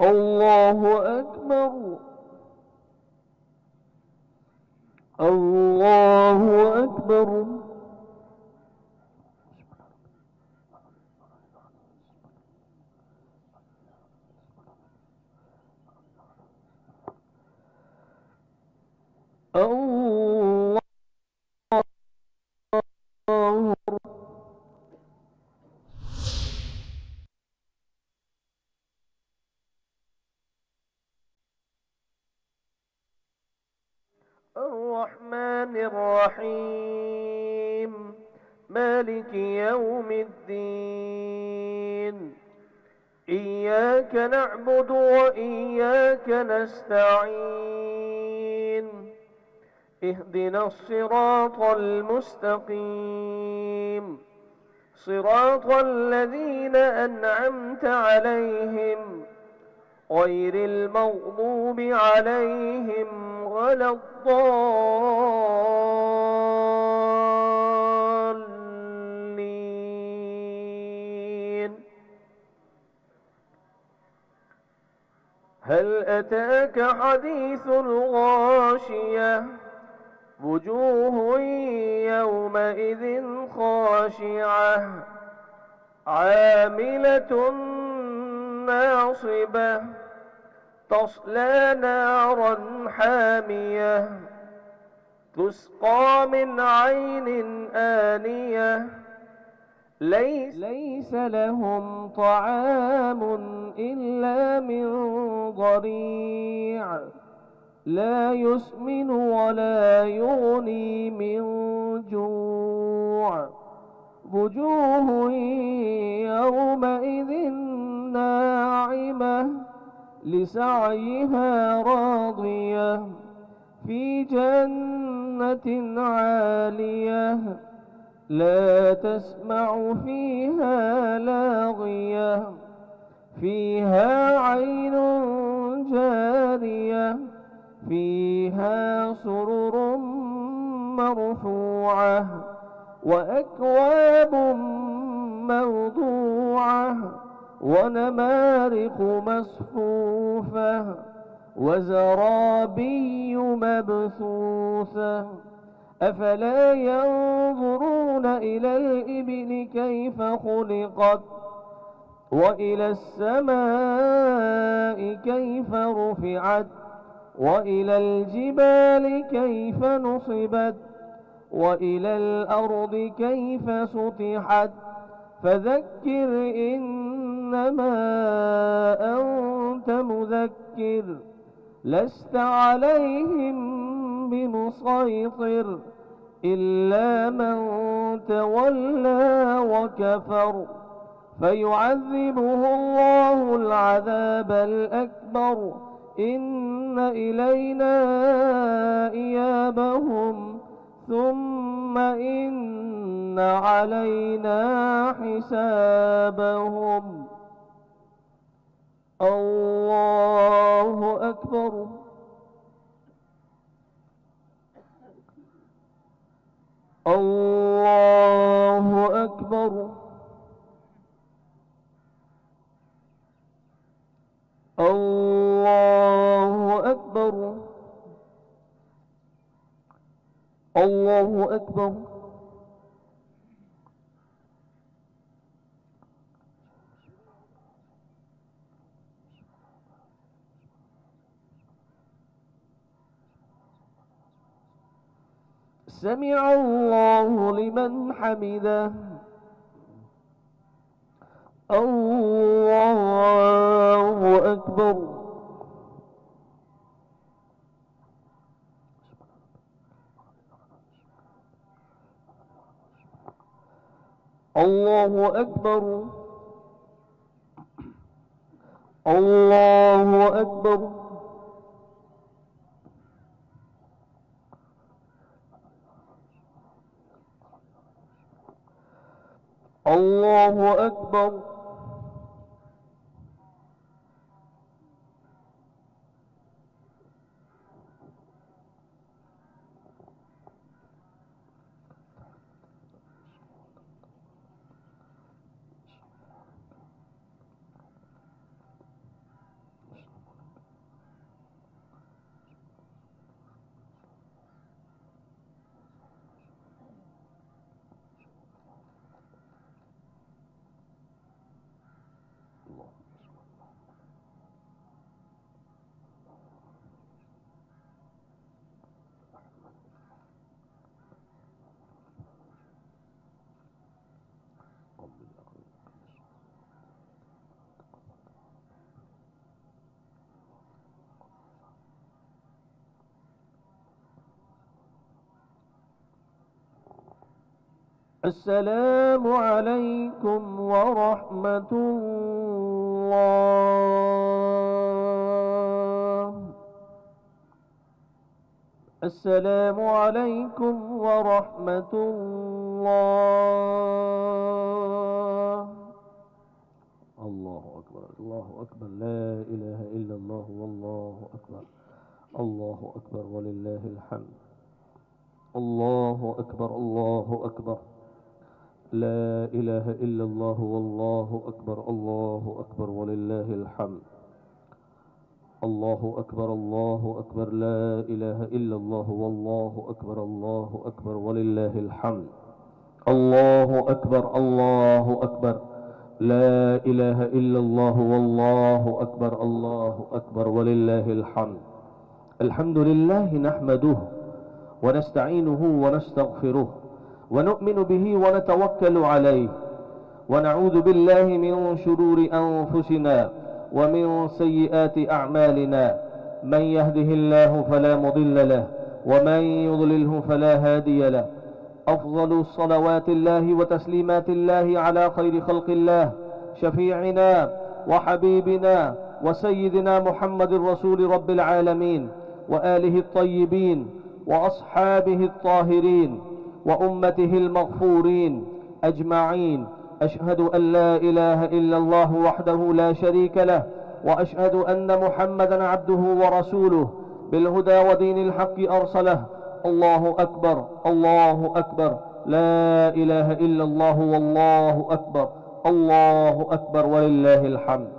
الله أكبر. الله أكبر. الله. الرحمن الرحيم مالك يوم الدين إياك نعبد وإياك نستعين اهدنا الصراط المستقيم صراط الذين أنعمت عليهم غير المغضوب عليهم ولا الضالين. هل أتاك حديث الغاشية وجوه يومئذ خاشعة عاملة ناصبة تصلى نارا حامية تسقى من عين آنية ليس لهم طعام إلا من ضريع لا يسمن ولا يغني من جوع وجوه يومئذ ناعمة لسعيها راضية في جنة عالية لا تسمع فيها لاغية فيها عين جارية فيها سرر مرفوعة وأكواب موضوعة ونمارق مصفوفة وزرابي مبثوثة أفلا ينظرون إلى الإبل كيف خلقت وإلى السماء كيف رفعت وإلى الجبال كيف نصبت وإلى الأرض كيف سطحت فذكر إنما أنت مذكر لست عليهم بمسيطر إلا من تولى وكفر فيعذبه الله العذاب الأكبر إن إلينا إيابهم ثم إن علينا حسابهم. الله أكبر. الله أكبر. الله أكبر. الله أكبر. سمع الله لمن حمده. الله أكبر. الله أكبر. الله أكبر. الله أكبر. السلام عليكم ورحمة الله. السلام عليكم ورحمة الله. الله أكبر الله أكبر، لا إله إلا الله والله أكبر. الله أكبر ولله الحمد. الله أكبر الله أكبر، لا إله إلا الله والله أكبر. الله أكبر ولله الحمد. الله أكبر الله أكبر، لا إله إلا الله والله أكبر. الله أكبر ولله الحمد. الله أكبر الله أكبر، لا إله إلا الله والله أكبر. الله أكبر ولله الحمد. الحمد لله نحمده ونستعينه ونستغفره ونؤمن به ونتوكل عليه، ونعوذ بالله من شرور أنفسنا ومن سيئات أعمالنا. من يهده الله فلا مضل له ومن يضلله فلا هادي له. أفضل صلوات الله وتسليمات الله على خير خلق الله، شفيعنا وحبيبنا وسيدنا محمد رسول رب العالمين، وآله الطيبين وأصحابه الطاهرين وأمته المغفورين أجمعين. أشهد أن لا إله إلا الله وحده لا شريك له، وأشهد أن محمدا عبده ورسوله بالهدى ودين الحق أرسله. الله أكبر الله أكبر، لا إله إلا الله والله أكبر. الله أكبر ولله الحمد.